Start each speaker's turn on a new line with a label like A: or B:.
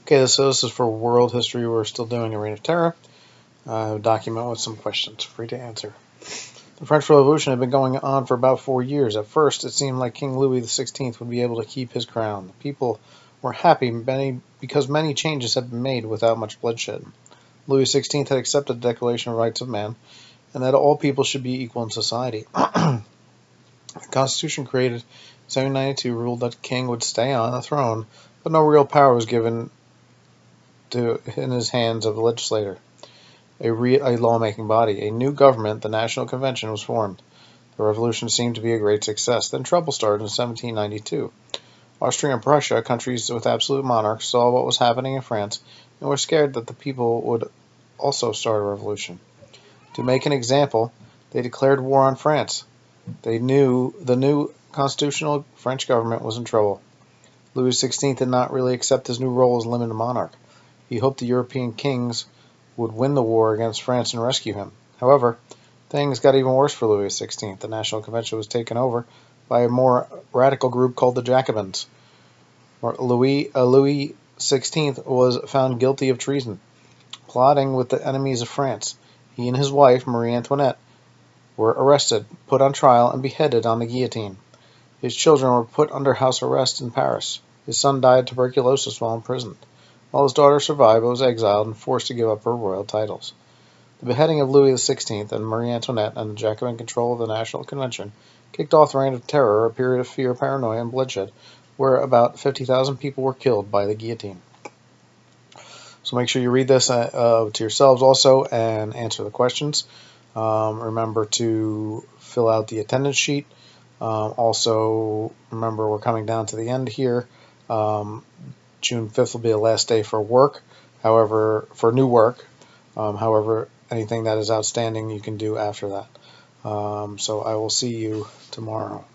A: Okay, so this is for world history. We're still doing the Reign of Terror. Document with some questions, free to answer. The French Revolution had been going on for about 4 years. At first, it seemed like King Louis XVI would be able to keep his crown. The people were happy because many changes had been made without much bloodshed. Louis XVI had accepted the Declaration of Rights of Man and that all people should be equal in society. The Constitution created in 1792 ruled that the king would stay on the throne, but no real power was given in his hands of the legislator, a lawmaking body. A new government, the National Convention, was formed. The revolution seemed to be a great success. Then trouble started in 1792. Austria and Prussia, countries with absolute monarchs, saw what was happening in France and were scared that the people would also start a revolution. To make an example, they declared war on France. They knew the new constitutional French government was in trouble. Louis XVI did not really accept his new role as limited monarch. He hoped the European kings would win the war against France and rescue him. However, things got even worse for Louis XVI. The National Convention was taken over by a more radical group called the Jacobins. Louis XVI was found guilty of treason, plotting with the enemies of France. He and his wife, Marie Antoinette, were arrested, put on trial, and beheaded on the guillotine. His children were put under house arrest in Paris. His son died of tuberculosis while imprisoned, while his daughter survived but was exiled and forced to give up her royal titles. The beheading of Louis XVI and Marie Antoinette and the Jacobin control of the National Convention kicked off the Reign of Terror, a period of fear, paranoia, and bloodshed, where about 50,000 people were killed by the guillotine. So make sure you read this to yourselves also and answer the questions. Remember to fill out the attendance sheet. Also, remember we're coming down to the end here. June 5th will be the last day for work. However, for new work. However, anything that is outstanding you can do after that. So I will see you tomorrow.